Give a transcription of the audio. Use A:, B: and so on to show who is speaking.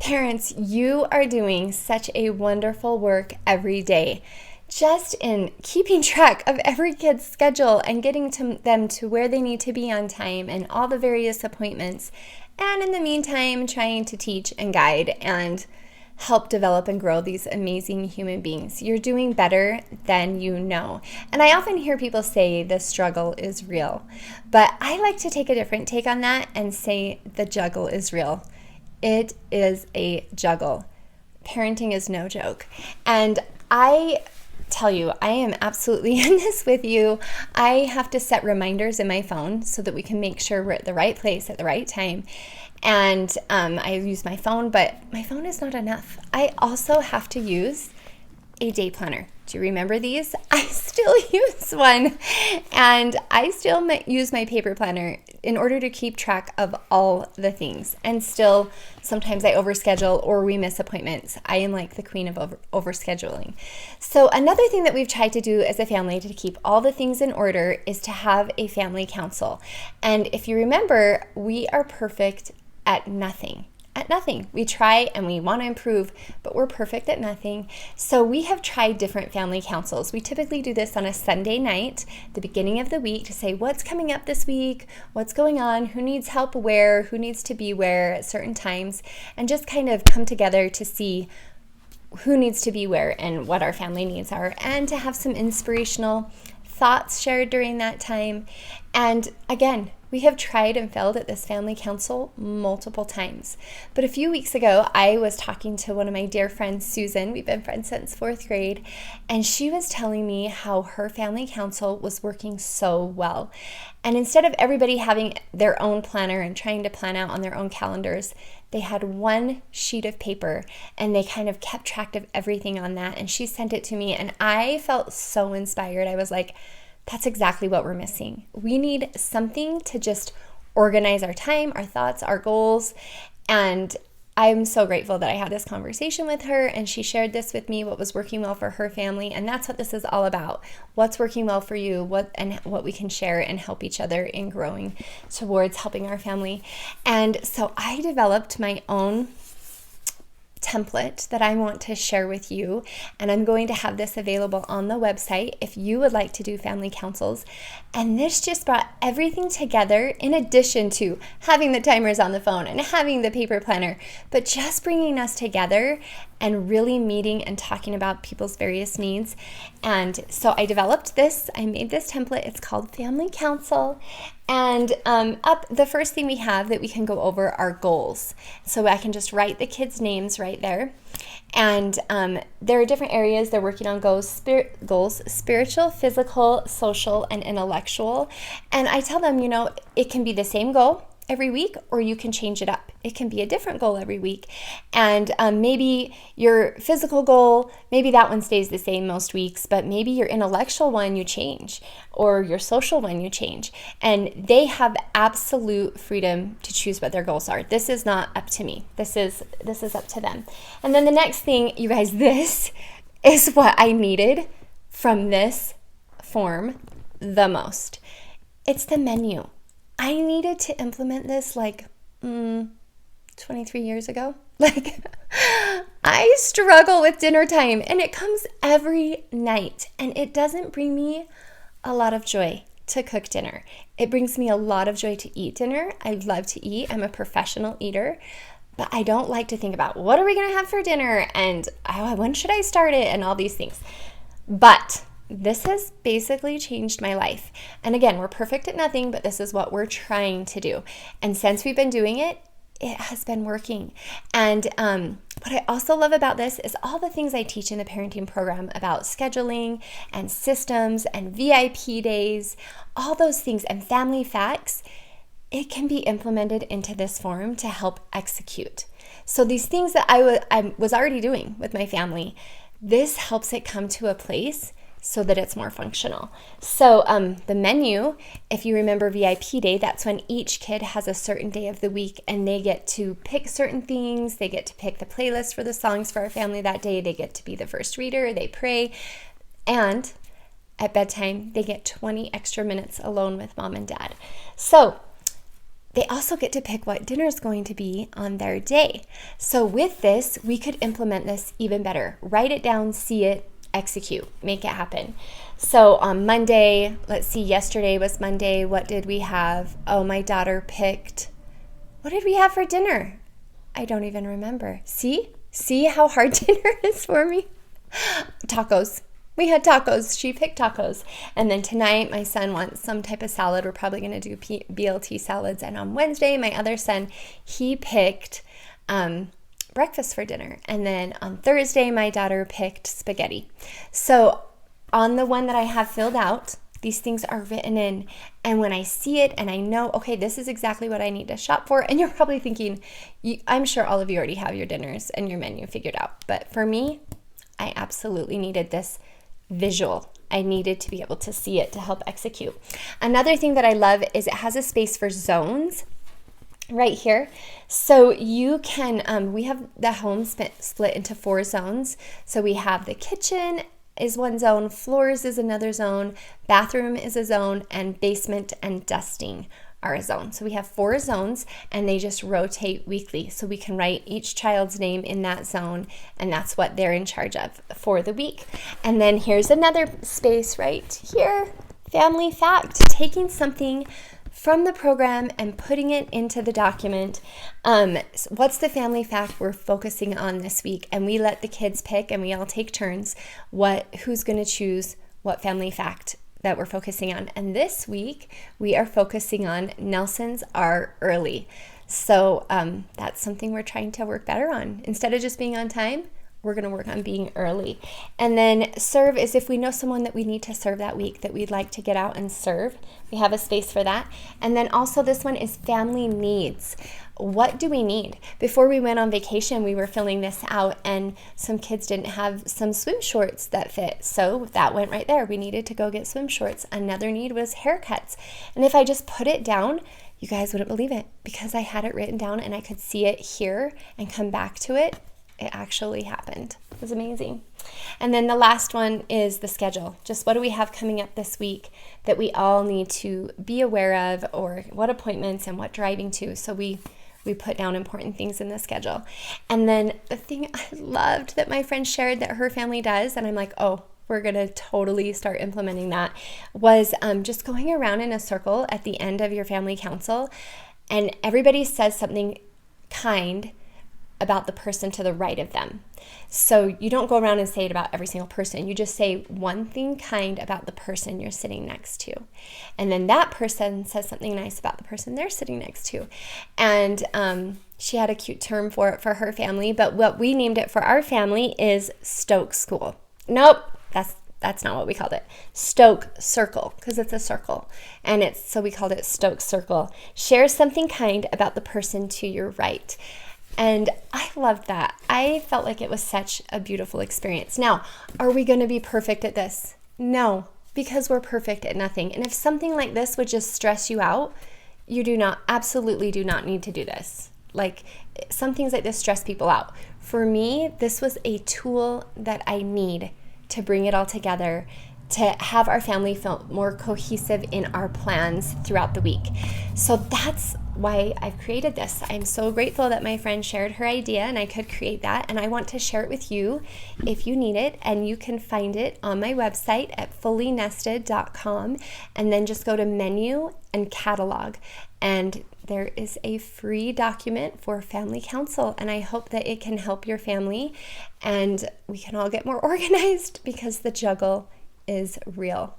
A: Parents, you are doing such a wonderful work every day. Just in keeping track of every kid's schedule and getting them to where they need to be on time and all the various appointments. And in the meantime, trying to teach and guide and help develop and grow these amazing human beings. You're doing better than you know. And I often hear people say the struggle is real, but I like to take a different take on that and say the juggle is real. It is a juggle. Parenting is no joke. And I tell you, I am absolutely in this with you. I have to set reminders in my phone so that we can make sure we're at the right place at the right time. And I use my phone, but my phone is not enough. I also have to use a day planner. Do you remember these? I still use one. And I still use my paper planner in order to keep track of all the things. And still, sometimes I overschedule or we miss appointments. I am like the queen of overscheduling. So another thing that we've tried to do as a family to keep all the things in order is to have a family council. And if you remember, we are perfect at nothing. At nothing. We try and we want to improve, but we're perfect at nothing. So we have tried different family councils. We typically do this on a Sunday night, the beginning of the week, to say what's coming up this week, what's going on, who needs help where, who needs to be where at certain times, and just kind of come together to see who needs to be where and what our family needs are, and to have some inspirational thoughts shared during that time. And again, we have tried and failed at this family council multiple times. But a few weeks ago, I was talking to one of my dear friends, Susan. We've been friends since 4th grade. And she was telling me how her family council was working so well. And instead of everybody having their own planner and trying to plan out on their own calendars, they had one sheet of paper and they kind of kept track of everything on that. And she sent it to me and I felt so inspired. I was like, that's exactly what we're missing. We need something to just organize our time, our thoughts, our goals. And I'm so grateful that I had this conversation with her and she shared this with me, what was working well for her family. And that's what this is all about. What's working well for you, what we can share and help each other in growing towards helping our family. And so I developed my own template that I want to share with you, and I'm going to have this available on the website if you would like to do family councils. And this just brought everything together, in addition to having the timers on the phone and having the paper planner, but just bringing us together and really meeting and talking about people's various needs. And so I developed this, I made this template. It's called Family Council. And up the first thing we have that we can go over are goals. So I can just write the kids' names right there. And there are different areas they're working on goals, spiritual, physical, social, and intellectual. And I tell them, it can be the same goal every week, or you can change it up. It can be a different goal every week. And maybe your physical goal, maybe that one stays the same most weeks, but maybe your intellectual one you change, or your social one you change. And they have absolute freedom to choose what their goals are. This is not up to me. This is up to them. And then the next thing, you guys, this is what I needed from this form the most. It's the menu. I needed to implement this 23 years ago. I struggle with dinner time and it comes every night and it doesn't bring me a lot of joy to cook dinner. It brings me a lot of joy to eat dinner. I love to eat. I'm a professional eater, but I don't like to think about what are we going to have for dinner and when should I start it and all these things. But this has basically changed my life. And again, we're perfect at nothing, but this is what we're trying to do. And since we've been doing it, it has been working. And what I also love about this is all the things I teach in the parenting program about scheduling and systems and VIP days, all those things and family facts, it can be implemented into this form to help execute. So these things that I was already doing with my family, this helps it come to a place so that it's more functional. So the menu, if you remember VIP Day, that's when each kid has a certain day of the week and they get to pick certain things. They get to pick the playlist for the songs for our family that day. They get to be the first reader. They pray. And at bedtime, they get 20 extra minutes alone with mom and dad. So they also get to pick what dinner is going to be on their day. So with this, we could implement this even better. Write it down, see it, execute, make it happen. So on Monday, let's see, yesterday was Monday. What did we have? Oh, my daughter picked, what did we have for dinner? I don't even remember. See how hard dinner is for me? Tacos. We had tacos. She picked tacos. And then tonight, my son wants some type of salad. We're probably going to do BLT salads. And on Wednesday, my other son, he picked breakfast for dinner. And then on Thursday, my daughter picked spaghetti. So on the one that I have filled out, these things are written in. And when I see it and I know, okay, this is exactly what I need to shop for. And you're probably thinking, I'm sure all of you already have your dinners and your menu figured out. But for me, I absolutely needed this visual. I needed to be able to see it to help execute. Another thing that I love is it has a space for zones right here. So you can, we have the home split into 4 zones. So we have the kitchen is one zone, floors is another zone, bathroom is a zone, and basement and dusting are a zone. So we have 4 zones and they just rotate weekly. So we can write each child's name in that zone and that's what they're in charge of for the week. And then here's another space right here, family fact, taking something from the program and putting it into the document. What's the family fact we're focusing on this week? And we let the kids pick and we all take turns who's going to choose what family fact that we're focusing on. And this week we are focusing on Nelsons are early. So that's something we're trying to work better on. Instead of just being on time, we're going to work on being early. And then serve is if we know someone that we need to serve that week that we'd like to get out and serve. We have a space for that. And then also this one is family needs. What do we need? Before we went on vacation, we were filling this out and some kids didn't have some swim shorts that fit. So that went right there. We needed to go get swim shorts. Another need was haircuts. And if I just put it down, you guys wouldn't believe it because I had it written down and I could see it here and come back to it. It actually happened. It was amazing. And then the last one is the schedule. Just what do we have coming up this week that we all need to be aware of, or what appointments and what driving to. So we put down important things in the schedule. And then the thing I loved that my friend shared that her family does, and I'm like, oh, we're going to totally start implementing that, was just going around in a circle at the end of your family council, and everybody says something kind about the person to the right of them. So you don't go around and say it about every single person. You just say one thing kind about the person you're sitting next to. And then that person says something nice about the person they're sitting next to. And she had a cute term for it for her family, but what we named it for our family is Stoke School. Nope, that's not what we called it. Stoke Circle, because it's a circle. And so we called it Stoke Circle. Share something kind about the person to your right. And I loved that. I felt like it was such a beautiful experience. Now, are we going to be perfect at this? No, because we're perfect at nothing. And if something like this would just stress you out, you absolutely do not need to do this. Like, some things like this stress people out. For me, this was a tool that I need to bring it all together, to have our family feel more cohesive in our plans throughout the week. So that's why I've created this. I'm so grateful that my friend shared her idea and I could create that, and I want to share it with you if you need it, and you can find it on my website at fullynested.com, and then just go to menu and catalog, and there is a free document for family council, and I hope that it can help your family and we can all get more organized because the juggle is real.